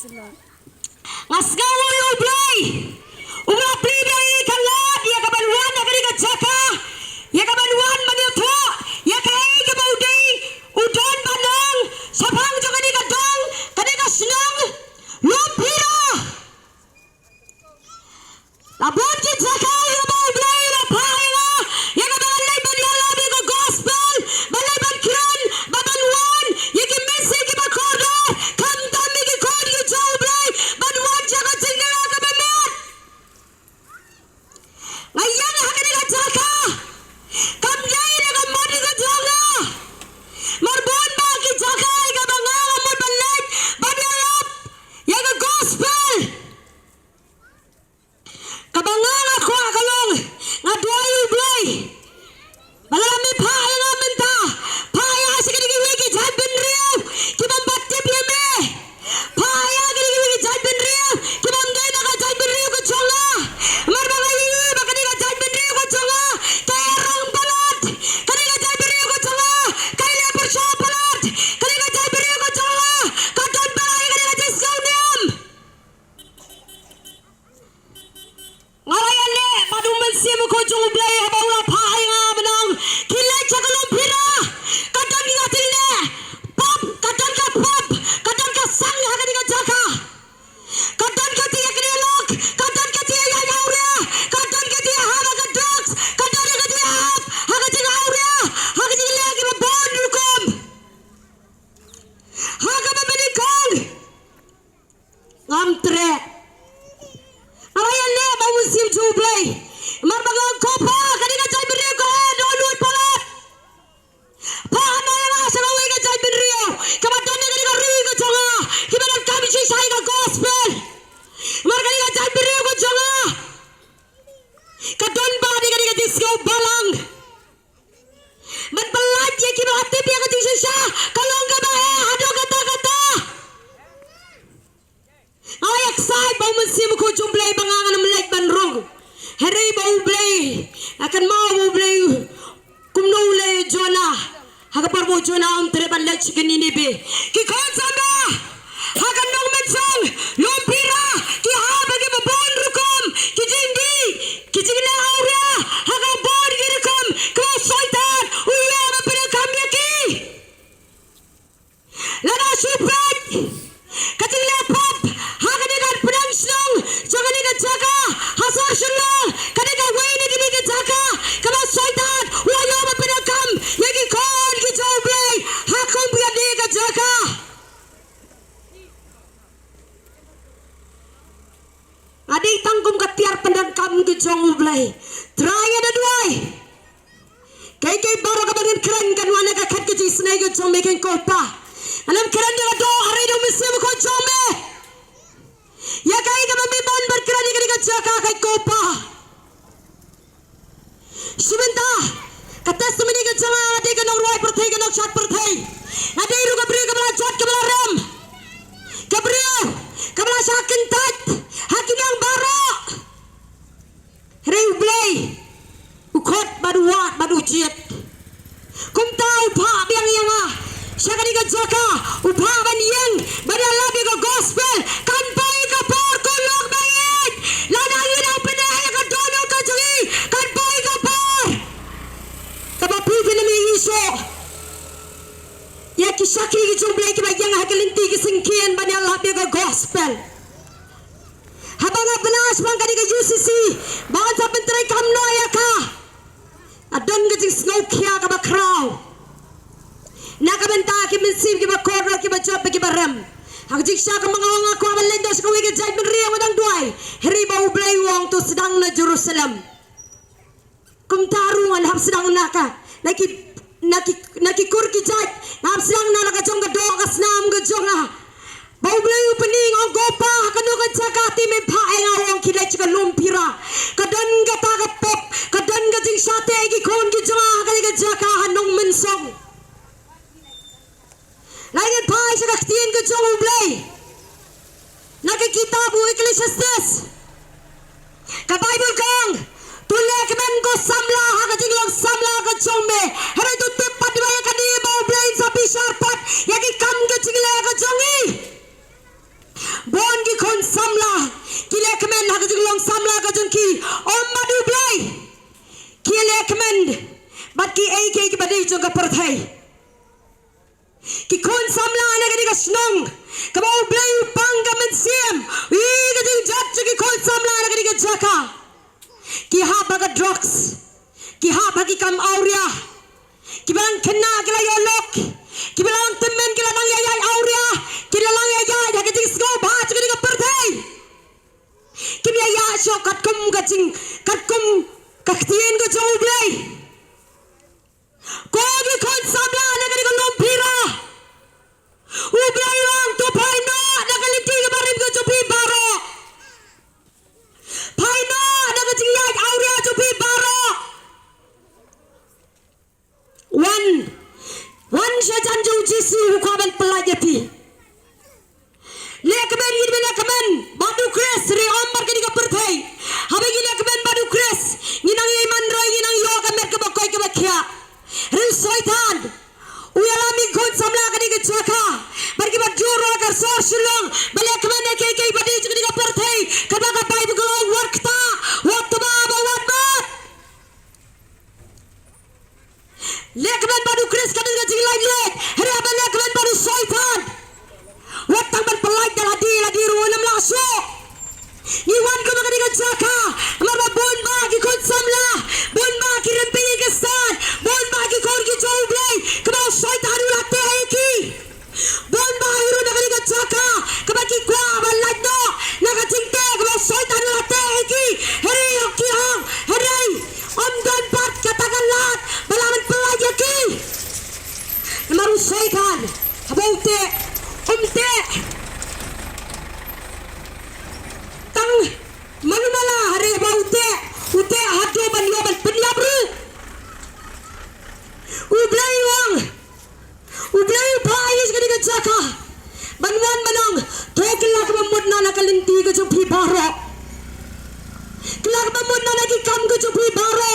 Ngasgawa ublay. Umla play kalat ya kabaluan negeri ka Jaka. Ya kabaluan maniltho. Ya kai ka baudai. Udon banang. Sabang jo kani ka dong. Kani ka senang. Lumpira. Labon ki Jaka ya baudai la painga. Ya kabalai banala bi ka gospel. Balai ban kiran babaluan. Ya ki message ki bakoda. Kam dami ki kod ki jawblay. Banuan Jaka tinggal ka bamat. Ngayon hakani ka Jaka. Kamjay na kamodi ka Jaka. Marbon ba ki Jaka ka bangang mo balat. Badalap. Ya ka gospel. Kabangang ako akalong. Nga duay ublay. Malami pa nga menta. Paya sa kanigi jad bin riyaw. Kibang batip yame. Paya kanigi jad bin riyaw. Kibang gay na ka jad bin riyaw ka chonga. Marbangayi baka ni ka jad bin riyaw ka chonga. Kaya rang balat. Kani ka jad bin riyaw ka chonga. Kaya lepar siya balat. Kani ka jad bin riyaw ka chonga. Kadon balay kani ka jiskaw niyam. Ngarayan le, maduman siya mo ko jung ublay habaw na pahay nga manang kilay siya kalumpira. Kadang nga tili, pop, kadang ka pop, kadang ka sang hagani ka Jaka. Kadang ka tiya kinilok, kadang ka tiya yayawra, kadang ka tiya haba ka drugs, kadang ka tiya hap, hagati ka awra, hagati ka lagi mabon rukom. Haga mabalikong. Ngamtre. Arayan le mawusim jublay. Marbagang kopa kanina jay binriyo ko doon palat. Paano yang asa away ka jay binriyo. Kamadon na kanina riyo ka jonga. Kibanan kami sisay ka gospel. Mar kanina jay binriyo ko jonga. Kadon ba di kanina disco balang. Man palat ya kibatip ya ka sisya. Kalong ka ba hado kata-kata. Ay aksay ba musim ko jumblay bangangan ng like banrong. Heray ba ublay. Akan mau ublay. Kumnulay jona. Hagapar mo jona ang treban like chicken ninibi. Kikon sama. Hakan nong mensong. Lumpira. Kihaba ki babon rukom. Kijindi. Kijingna aura. Hakan bon girukom. Kau soitan. Uya mapinakam yaki. Lana syupat. Kating lepop. Hakanikan pedang senang. Jangan ikat Jaka. Hasar senang. Kanikan wayne gini ke Jaka. Kalau soitan. Waya mapinakam. Yagi kon ki jawblay. Hakon biar dia ke Jaka. Adik tangkum ketiar pendangkam ke jawblay. Teraya ada duai. Kay baru kabangin keren kan wana kakat ke jisnay ke jawme ken kopa. Alam keren dia do hari do musim ko jawme. Ya kay ka mamimon berkeren ni ka Jaka kay kopa. Simenta katas tumini ka jama adi ka nong ruai perthai ka nong chat perthai. Adi ru ka bri ka bala chat ka bala ram. Ka bri ka bala sakin tat. Hakin yang baro. Rei ublay. Ukot baduat badujiet. Kum tau pa biang yang ah. Siya ka ni ka Jaka. Upha ban yang badalabi ka gospel. Kan boy ka por kulog bayit. Lanayin ang pinaya ka dono ka jungi. Kan boy ka por. Kapapupi na may iso. Ya kisaki ki jumblay ki bayang hakalinti ki singkian badalabi ka gospel. Habang nga benas bang ka ni ka UCC. Bakit sa pintray kamnoya ka. Adon ka jing snokya ka bakraw. Nakabenta ki minsim ki bakor ki bajob ki baram. Hagjik siya ka mga wanga ko amalendo sa kawigid jay binriya wadang duay. Heriba ublay wong to sedang na Jerusalem. Kumtarungan hap sedang naka. Nakikurki jay. Hap sedang na nakajong ka doa kasnam ka jonga. Baublay upening ang gopa. Kanu ka Jaka timin paeng awang kilay chika lumpira. Kadan ka tagapop. Kadan ka jing sate ikikon ki jonga. Kali ka Jaka hanong mensong. Lain pai sa kaktian ke jong ublay. Nakikita bu Ecclesiastes. Ka Bible kang tulek men ko samla ha ka jinglong samla ka jong me. Hari tu tepat di bawah ka di bau ublay sa bisarpat. Yaki kam ke jingle ka jongi. ka jengki om madu blai ki lekmen bat ki ai ki badai jong ka perthai ki kon samla na ka diga snong ka bau blai pang ka mensiam I ka jing jat ki kon samla na ka diga jaka ki ha baga drugs ki ha bagi kam auria ki bang kena kala yolok ki bang temen kala nang yai auria ki lang yai da ka jing sko ba ka diga perthai ki bia ya sho kat kum kaktien ko jo blai ko gi kon samla na ka diga lom phira ublai lang to phai no na ka linti ka barim ko jo phi baro phai no na ka jing yai auria jo phi baro one shajan jo jisu ko ban pelajati lekmen gini lekmen badu kres re ombar ke diga perthai habe gini lekmen badu kres nginang iman roi nginang yo ka mer ke bakoi ke bakhya rin soitan uyalami gon samla ke diga chaka barki bat juro kar sor shulong belekmen ke badi ke diga perthai kada ka bai bgolong workta wat ba wat bat lekmen badu kres ka diga jing lain lek re habe lekmen badu soitan watang ban pelai ladi ruanam laso iwan ko magadiga jaka marba bon ba ki kon samla bon ba ki rempi ke stan bon ba ki kor ki joublai kaba shaitan ulate hai ki bon ba hiru magadiga jaka kaba ki kwa balado naga jingte kaba shaitan ulate hai ki heri ki hang heri omdan pat katagalat balaman pelai ki maru shaitan habaute umte tang manumala hare baute ute hado banyo ban penyabru ublai bais kadi jaka banwan manong thekla ka mamut na kalinti ka jupi baro kelak mamut na ki kam ka jupi baro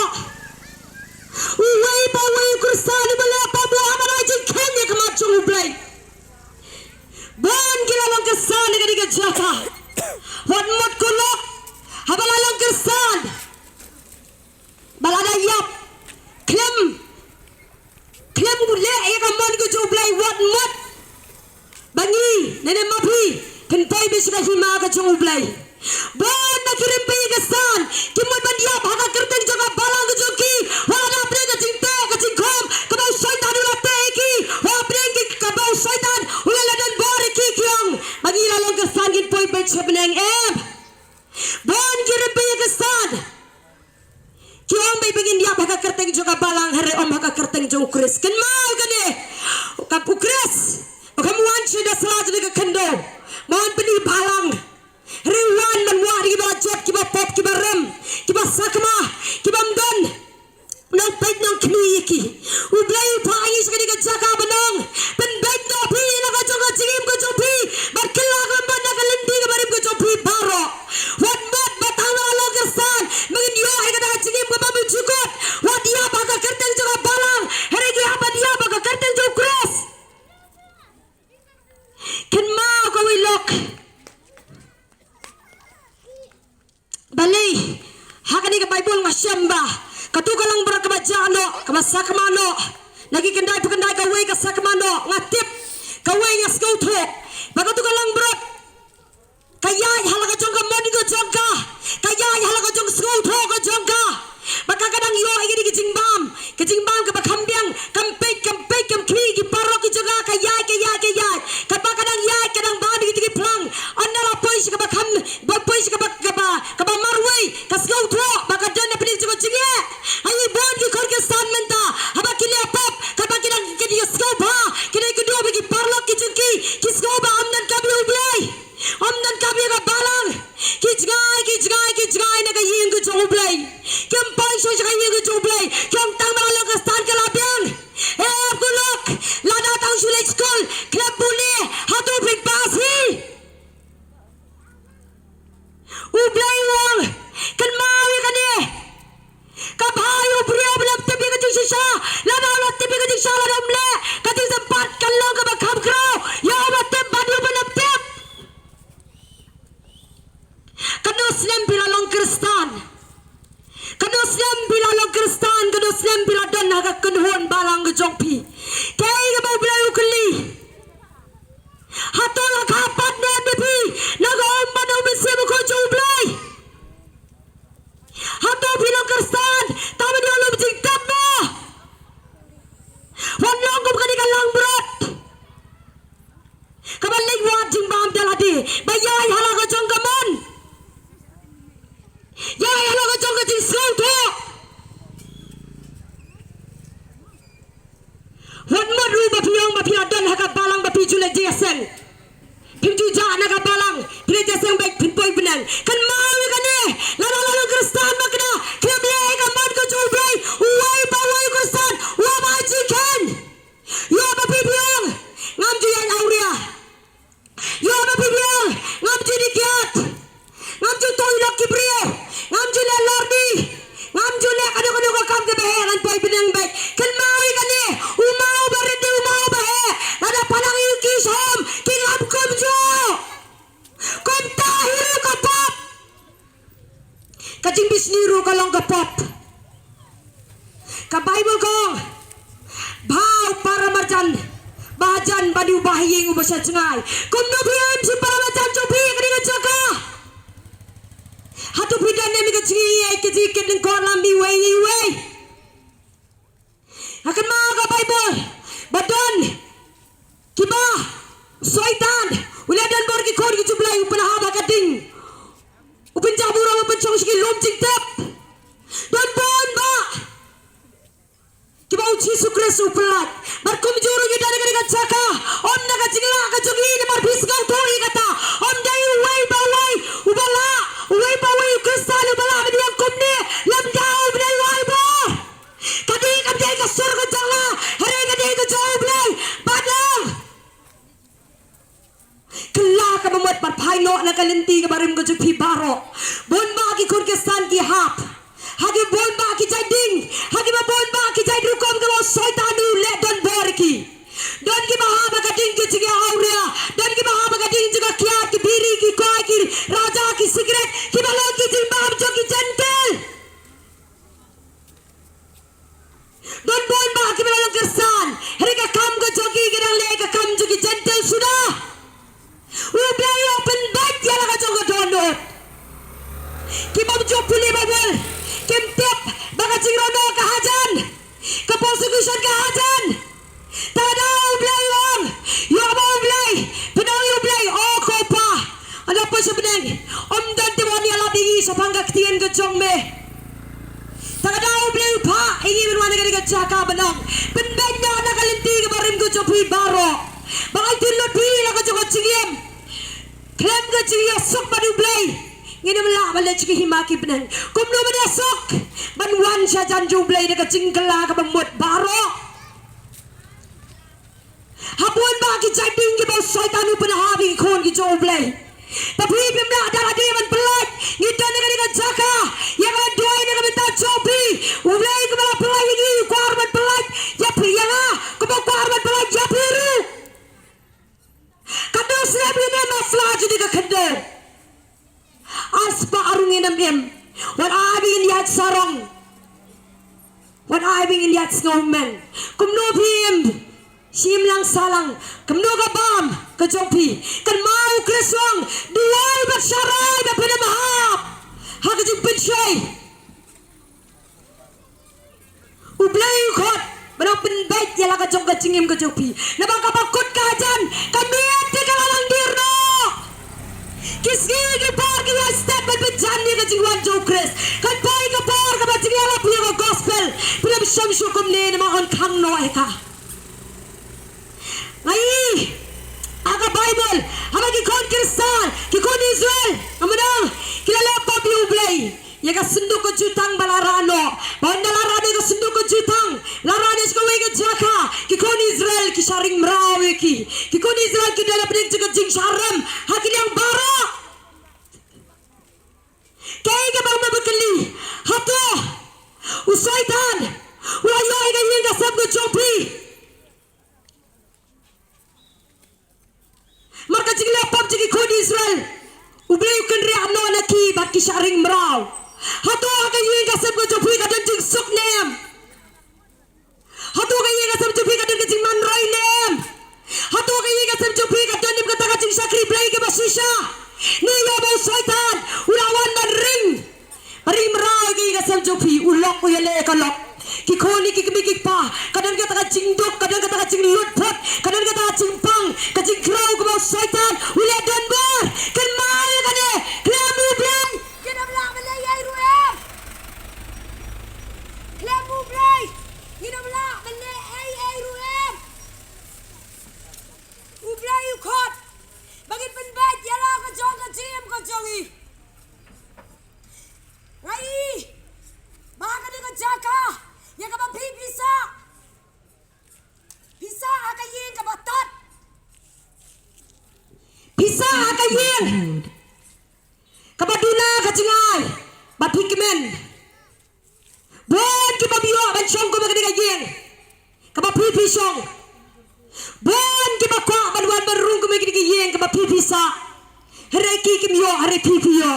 uwai kursan bala pa bo amara jin khanye ka ma chung ublai bon gila long kesan dengan diga jaka wat mot kulo habala long kesan balada yap klem le ya ka mon ko jublai wat mot bangi nene mapi kentai bisika hima ka jublai bon na kirim pe kesan kimot bandia bhaga kerteng jaga balang joki wala apne ka jingte ka jingkhom ka bau shaitan ulate ki wa apne ki ka bau shaitan ulaladan bagi lalong kesan gin poi bet sebenang bon kirim pe kesan ki om bay begin dia baka kerteng juga balang hare om baka kerteng jo ukres ken mau kane ka ukres kam wan chida salaj de kendo mon beni balang rewan man wari ba jot ki ba pop ki ba rem ki ba sakma ki ba mdon nang pet nang kni ki ublai pai is kadi ka jaka banong pen bet no pi na ka jong jim ko jopi bar kila ka ban na kalindi ka barim ko jopi baro wat mat batana lo kesan mengin yo ai ka jim ko babu jukot wat dia baka kerteng jaga balang here ki apa dia baka kerteng jo cross ken mau ko wilok balai hakani ka bible ngashamba katugalang berak kebajano kemasakmano lagi kendai pekendai kawai ke sakmano ngatip kawai ngas kauto baka tugalang berak kaya halaga jongka modi ko jongka kaya halaga jong skauto ko jongka baka kadang yo igi di jingbam ke bakambiang kampek kam kri ki parok ki joga kaya kaba kadang ya kadang babi ki plang andala pois ke bakam pois ke ba marwai kaskauto baka dan pedi jogo jinge ai bon ki kor ke stan menta haba kile pop kaba kidang ki di skauba kidai kedua bagi parlok ki jengki ki skauba amdan kabi ublai amdan kabi ka balang ki jgai na ka ying ko ublai kem pai so jgai ying ko ublai kem tang ma lo ka stan kala Kabalik wat jing bam daladi. Bayai halaga jong kaman. Yai halaga jong jing slang to. Wan madu bapiyong bapiadan haka balang bapi julek jesen. Pintu jah naga balang. Pile jesen baik pinpoi benang. Kan mau kan ni. Lalu Kristan makna. Keblai kaman ko julbrai. Uai bawai Kristan. Wamai jikan. Ya bapi biang. Ngam yang auria. Ya bapi biang. Ngam dikiat. Ngam toilok kibrio. Ngam lardi. Ngam kado kam ke beheran poi benang baik. Kan mau kan ni. Umau beredi umau bahe. Ada palang yuki som. Kingam kumjo. Kum tahiru kapap. Kajing bisniru kalong kapap. Ka Bible kong. Bau para marjan. Bajan badi ubahiyeng ubasya cengai. Kum nubiyam si para marjan cobi kena jaga. Hatu bidan nemi kecingiyai kejikit dan kolam biwei. Akan mau ka Bible. Badan. Kiba. Soitan. Uladan borgi kori jublai upanahaba kading. Upan jabura upan chong siki lom cingtap. Dan bon ba. Kiba uci sukres upelat. Barkum juru kita dengan caka. Om naga cingla ka jogi ni mar bisgang tori kata. Om dai uwai bawai ubala. Uwai bawai kristal ubala bediang kumni. Lam dau bedai wai ba. Kadi kadai ka surga jangla. Hari kadai ka jauh bedai. Badang. Kela ka membuat parpai no na kalenti ka barim ko jupi baro. Bon ba ki kun kesan ki hap. Hagi bon ba ki jading. Hagi ba bon ba ki jad rukom ka mo soitanu le don borki. Don ki mahaba ka ding ki jige auria. Don ki mahaba ka ding juga kiat ki biri ki koi ki raja ki sigaret ki balon ki jimbab jo ki gentle. Don bon ba ki balon kersan. Hari ka kam ko jogi ki dang le ka kam jo ki gentle sudah. Ublay open bed ya la ka jo ka donut. Ki bab jo pili babel. Kim tip baka jingrono ka hajan. Ka prosecution ka hajan. Tada ublay lang. Ya ba ublay. Pedang ublay. Oh kopa. Ada apa sebenarnya? Om dan timoni ala bingi sa panggaktian ke jong me. Tada ublay pa. Ini berwana ka jaka benang. Penbenya na kalinti ka barim ko jopi baro. Bakal tilot pili la ka jo ka jingiem. Klem ka jingiem sok ba ublay. Ngini mala bala chiki himaki benang. Kumno ba sok. Banwan siya jan jublay na ka jingkala ka bamut baro. Hapuan ba ki jading ki ba soitanu panahabi kon ki joblay. Tapi bimla darah dia man pelat. Ngita ni ka jaka. Yang ada dua ni ka minta jobi. Ublay ka bala pelat ni kuar man pelat. Ya priya nga. Kumo kuar man pelat ya piru. Kado sinabi ni mafla jadi ka kendo. Aspa arungin em. Wan abing lihat sarong. Wan abing lihat snowman. Kumno bim. Sim lang salang. Kumno ka bam. Kajompi. Kan mau kreswang. Duwal bersyarai da pinamahap. Hakajing pensay. Ublay ukot. Manang pinbait yala kajong kajingim kajompi. Nabangkapakot ka dyan. Kamiat di kalalang dirno. Kisgili ki par ki ya step by bejan ni kajing wanjo kres. Kan pai ka par ka bajing yala punya ka gospel. Pinam syamshu kumne ni mga kang noy ka. Ngai, aga Bible, hama kikon Kristal, kikon Israel, amanang, kilala pa biublay, yaga sunduk ko jutang balarano, bahon nalarano ko sunduk ko jutang, larano ko wega jaka, kikon Israel, kisharing mrawe kikon Israel kidala penik juga jing sharam, hakin yang bara, kaya ka bang mabakali, hato, usaitan, ulayoy ka yung kasab ko chopi, Marka jingla pop jigi kod Israel. Ublay kan riak no naki bat ki sharing mraw. Hato ka yung kasab ko jopi ka dan jing sok nem. Hato ka yung kasab jopi ka dan jing manray nem. Hato ka yung kasab jopi ka dan nim kata ka jing sakri blay ke basisha. Niya ba soitan ulawan man ring. Paring mraw ka yung kasab jopi ulok ko yale kalok. Kikoni kikimikik pa kadang kata ka jing dok kadang kata ka jing lutpot kadang kata ka jing pang ka jing kraw ko ka jongi. Ngai. Baka ni ka jaka. Ya ka ba bisa. Bisa ka yin ka batat. Bisa ka yin. Ka baduna ka jingai. Ba pikmen. Bon ki ba biyo ban chong ko ba ka yin. Ka ba pisong. Bon ki ba kwa ban wan barung ko ba ka yin ka ba pisa. Hare ki kim yo hare pipiyo.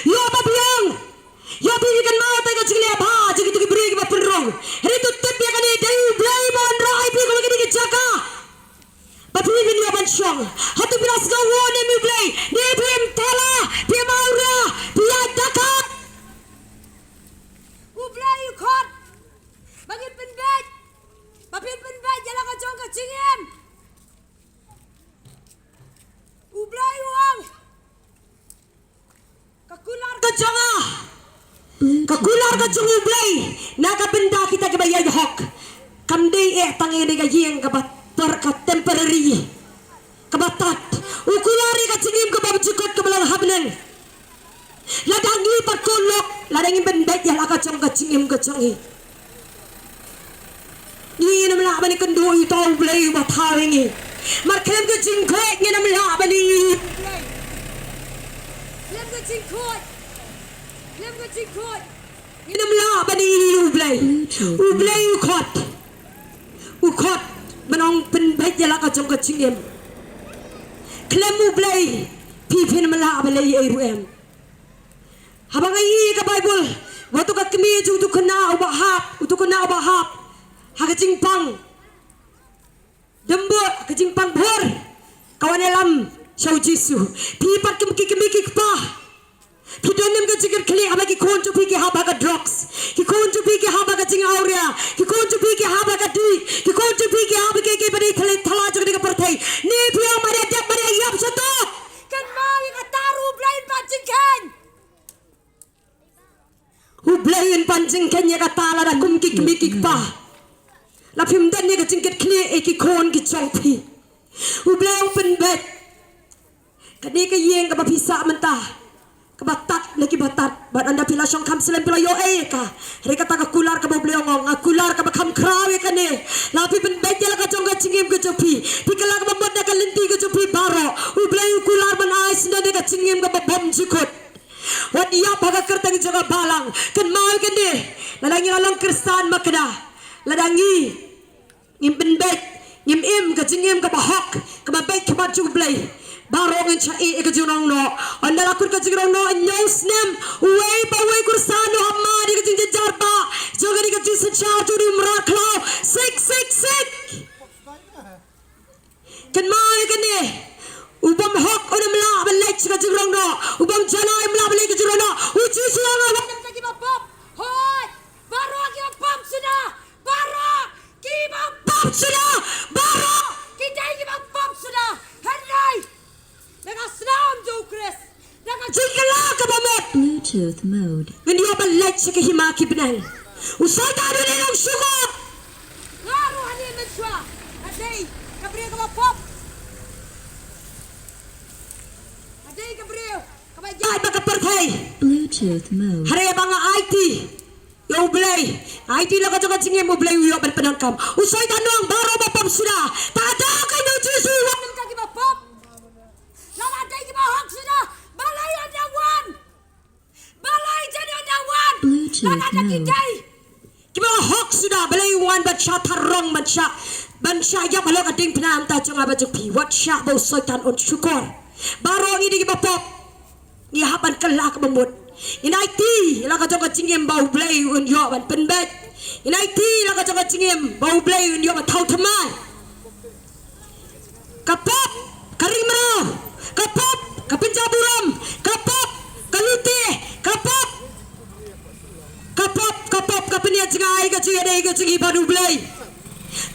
Yo ba biyong. Yo bibi kan mau tay ka chingli ba jigi tu ki bri ki ba purong. Hare tu tip ya ka ni dai blai mon rai pi ko ba ka jaka. Ba pipi ni ban chong. Hatu bilas go wo ni mi blai. Ni pim tala pi maura pi daka. U blai u khot. Bagi penbet. Ba pin penbet jalan ka chong ka chingem. Ublay uang, kakular ka jonga, kakular ka jong ublay, nakabenda kita kebayay hok, kamday tangin ni gayeng kabatar ka temporary, kabatat, ukulari ka cingim kababjukot kabalang habneng, ladangi patkulok, ladangin bendet yang laka jong ka cingim ka jongi. Ni nam la bani kendu ito ublay batawingi. Markem ke jingkot ni nam la bani. Lem ke jingkot. Lem ke jingkot. Ni nam la bani ublay. Ublay ukot. Ukot menong pen baik jala ka jong ka jingem. Klem ublay pipi nam la bani ruem. Habang ai ka Bible, waktu ka kemi ju tu kena ubahap, tu kena ubahap. Haka jingpang dembo haka jingpang bor kawan elam syau jisu pipat kemiki pa pidonem ke jingir kli abagi konju piki haba ka drugs ki konju piki haba ka jing aurea ki konju piki haba ka di ki konju piki haba ke bani thale thala jagni ka parthai ni pia mare jab mare yap sato kan mai ka taru blind panjingkan blind panjingkan ya ka tala da kumki kemiki pa la phim den ni ka jingket kli ki kon ki chongpi ubleng pen bet kani ka yeng ka bapisa menta ka batat lagi batat bat anda pila syong kam selen pila yo ka re ka ta ka kular ka bobleng ngong kular ka bakam krawe ka ni la phi pen bet la ka chong ka chingim ka chopi pikala ka bamod ka linti ka chopi baro ubleng kular ban ais na ka chingim ka babom jikot wat ya baga kertang jaga balang kan mau ka ni lalangi lalang kristan makna ladangi ngim penbet ngim im ka jingim ka bahok ka babet ka baju blay barong en chai ka junang no andala kur ka jingrong no news nem way pa way kursano hamari ka jing jarba jogari ka jing sa juri mraklo sik kan mai ka ni ubam hok onam la balai ka jingrong no ubam janai mla balai ka jingrong no uji suanga ka ki bapop hoi barong ki bapop sudah Baro, kita pop sudah. Baro, kita ini pop sudah. Henry, dengan senam Jokres, dengan jingkala kebamot. Bluetooth mode. Mendia balik sekehimaki benang. Usai tadi dengan syukur. Ngaru hani mesra. Adai, kabriyo kau pop. Adai kabriyo. Kau jai bakat pertai. Bluetooth mode. Hari bangga IT. Yo blay, IT la ka jaga jingem mo blay yo ban penangkam. Usai tanong baro bapam sudah. Tada ka no jisu wa nam ka giba pop. La la dai giba hak sudah. Balai ada wan. Balai jadi ada wan. La la dai dai. Giba hak sudah balai wan bat sha tharong bat sha. Ban sha ya balo ka ding penam ta jong aba pi wat sha bo soitan on syukur. Baro ini giba pop. Ni haban kelak memut. In IT la ka jong ka jingem bau blay un yo ban penbet. In IT la ka jong ka jingem bau blay un yo ban thau thaman. Kapop karimrao kapop kapinjaburam kapop kalute kapop kapenia jingai ka jingai dai ka jingi badu blay.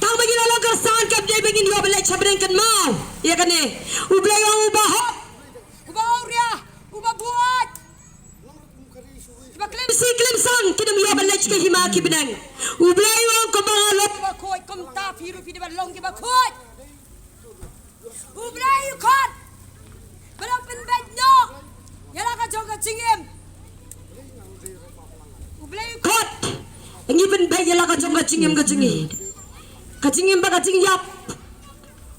Tang bagi la long kersan kap dai bangin yo belai chabren kan mau. Ya kan ni. Ublay ang ubahop. Ubauria, ubabuat. Siklim sang kidam yo balaj ke himaki benang ublay wong ko bangalop bakoi kom ta firu fi de balong ke bakoi ublay khot barang pen bed no cingim. Kot. Ingi ben bay yala ka jong ka cingim ka cingi. Ka cingim ba ka cing yap.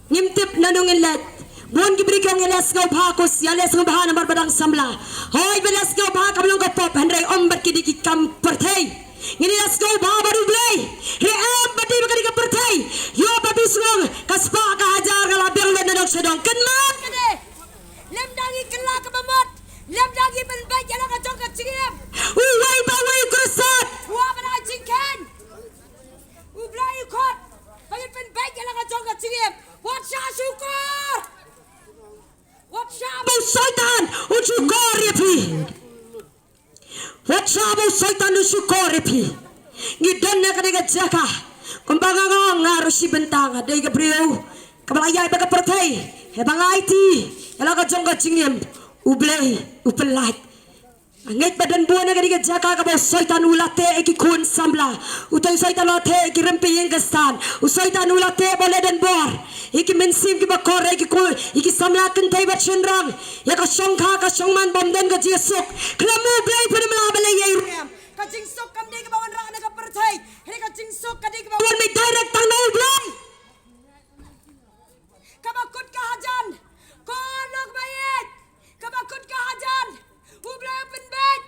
Ngimtip nanong ilet. Buon gibri kong iles ngau pakos yales ngau bahan amar badang samla. Hoy belas ngau bah kablong ka pop handray ombat kidi ki kam pertay. Ngini las ngau bah baru blay. He am badi bakadi ka pertay. Yo babi sungong kaspa ka hajar ka labiang le nanok sedong. Kenman kade. Lem dagi kela ka bamot. Lem dagi ben bay yala ka jong ka cingim. Uway ba way krusat. Wa bana cingken. Ublay kot. Bagit ben bay yala ka jong ka cingim. Wat sya syukur. Wat syabu syaitan usyukur ya pi. Wat syabu syaitan usyukur ya pi. Ngidan na kaniga jaka. Kumbaga ngaruh si bentang ada iga beriu. Kabalaya iba kapertay. Hebang IT. Yala ka jong ka cingim. Ublay. Upelat. Angit badan buana kaniga jaka kabaw syaitan ulate eki kun samla. Utay syaitan ulate eki rempi yang kestan. Syaitan ulate boleh dan bor. Iki mensim ki bakor iki kun iki samla kentay bat syenrang. Ya ka syongka ka syongman bomdan ka jesuk. Klamu blay pada melabale yai. Ka jingsuk kam di kabawan ra na ka percay. Heri ka jingsuk ka di kabawan may direct tang no blay. Kabakut ka hajan. Kolok bayit. Kabakut ka hajan. Ublay penbet.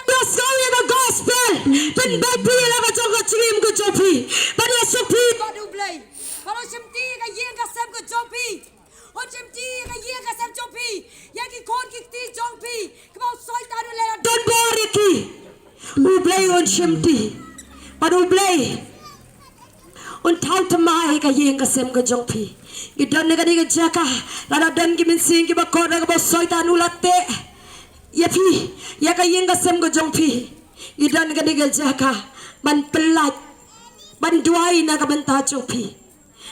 Let's go in the gospel. Penbet pi la ka jong ka chim ko jopi. Pada supi badu blay. Kalau cemti ka yen ka sem ko jopi. O cemti ka yen ka sem jopi. Ya ki kon ki ti jopi. Kau soi ta le don bor ki. Ublay on cemti. Pada ublay. On tau tamai ka yen ka sem ko jopi. Gidan ka di ka jaka. Lada dan ki mensing ki ba ko na ka soi ta nulate. Ya pi, ya ka yen ka sem ko jopi. Gidan ka di ka jaka. Ban pelat. Ban duai na ka banta jopi.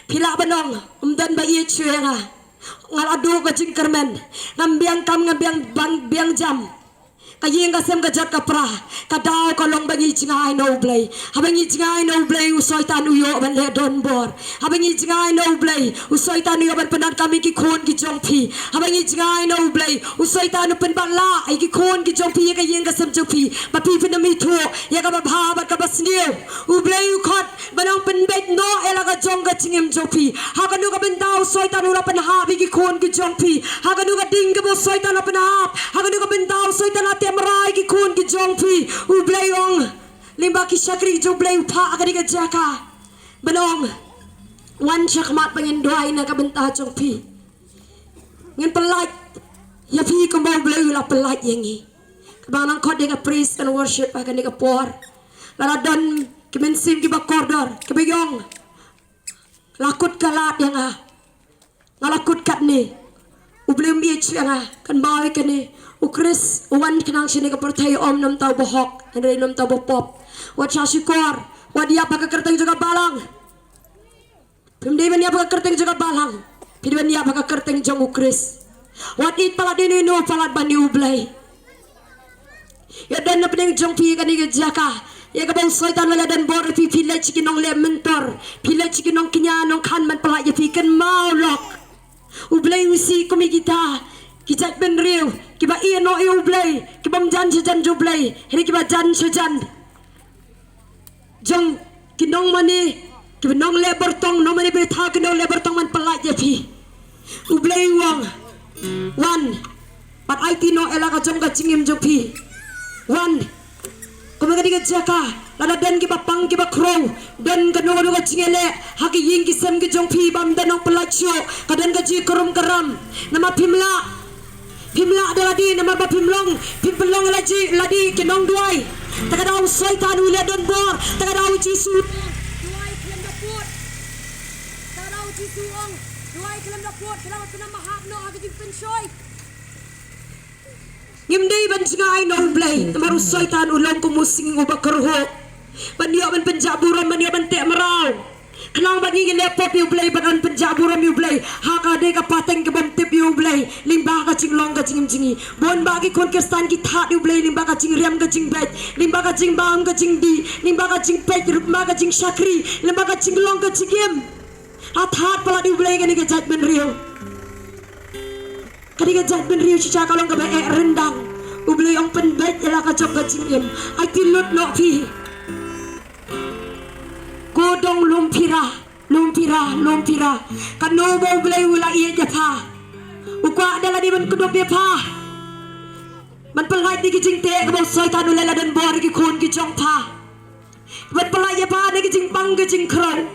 Pila benong umdan ba iye chuenga ngaladu ka jingkermen ngambiang kam ngambiang bang biang jam kayeng ka sem ka jat ka pra ka daw ka long bangi jingai no blay habangi jingai no blay usoy tan uyo ban le don bor habangi jingai no blay usoy tan uyo ban penan kami ki khon ki jongpi habangi jingai no blay usoy tan pen bala ai ki khon ki jongpi ka yeng ka sem jongpi ba pi pen mi tho ya ka ba bha ba ka basniu u blay u khot banong pen bet no ela ka jong ka chingem jongpi ha ka nu ka ben daw usoy tan ula pen ha bi ki khon ki jongpi ha ka nu ka ding ka bo usoy tan pen ha ka nu ka ben daw usoy tan temrai ki kun ki jongpi u blayong limba ki syakri jo blay pa ka diga jaka benong wan chakmat pangin doai na ka benta jongpi ngin pelat ya pi ko ba blay la pelat yangi bang nang khot diga praise and worship pa ka diga por la dan ki mensim ki ba kordor ki beyong lakut kalat yang ngalakut kat ni u blay mi changa kan bawi kan ni Ukris uwan kenang sini ke percaya om nom tau bohok andre nom tau bopop wat syukur wat dia pakai kerteng juga balang pimdi dia pakai kerteng juga balang pimdi dia pakai kerteng jong ukris wat it pala dini no palat bani ublay ya dan na pedeng jong pi kan iga jaka ya ka bang soitan wala dan bor pi pila cikinong le mentor pila cikinong kinyanong kan man pala ya pi kan maulok ublay usi kumigita kijat ben riu kiba iya no iu blay kibam jan sejan jo blay heri kiba jan sejan jong kinong mani kiba nong le bertong no mani bertha kinong le bertong man pelaj ya pi u blay wang wan pat IT no ela ka jong ka chingim jo pi wan kumaga diga jaka lada dan kiba pang kiba crow dan kano ka chingele haki ying kisem ki jong pi bam dan nong pelaj yo kadan ka ji kerum keram nama Pimla adalah di nama ba pimlong ladi kenong duai takadaw syaitan ula don bor takadaw jisu duai kelam daput takadaw jisu ong duai kelam daput kadaw pina mahap no agadi penshoy ngimdei ban jingai no blay tamaru syaitan ulang kumusing ubakerho banyo ban penjaburan banyo ban te marau kenang bagi gile pop you blay badan penjaburan you blay haka de ka pateng ke bam tip you blay limba ka cinglong ka cingim cingi bon bagi kon kestan ki that you blay limba ka cing riam ka cing bet limba ka cing bam ka cing di limba ka cing pet rupma ka cing syakri limba ka cinglong ka cingim hat pala you blay ka ni ka jat ben rio kadi ka jat ben rio cica kalong ka ba rendang Ublay ang panbait ila ka jok kajingin. Ay tilot no pi. Godong lumpira. Kanobo ublay wala iya niya pa. Ukwa dala di man kudop niya pa. Man palay di kijing te kabang soy tanu lela dan bor ki kun ki jong pa. Man palay ya pa ni kijing bang kijing kron.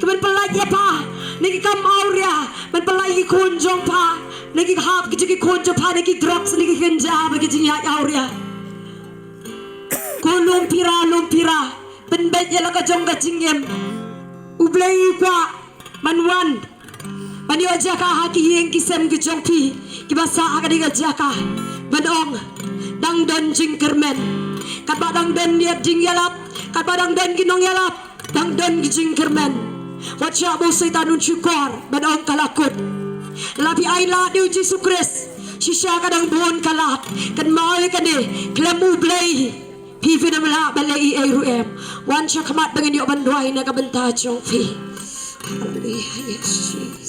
Man palay ya pa ni kam auria. Man palay ki kun jong pa. Ni hap kijing kun jong pa ni drugs ni ganja ba kijing ya auria. Ko lumpira. Penbet ya la ka jong ka jingem. Ublay kwa manwan. Mani aja ka haki yang kisem ki jong pi. Kibasa ka di jaka. Badong dang don jing kermen kat badang den dia jing yalap kat badang den ginong yalap dang don jing kermen wacha bo setanun syukur badong kalakut labi aila di Yesus Kristus sisya kadang buon kalap kan mau kade klemu blay pivi na mala balai ruem wan sya kamat bangin yo banduay na kabenta jong pi hallelujah yes Jesus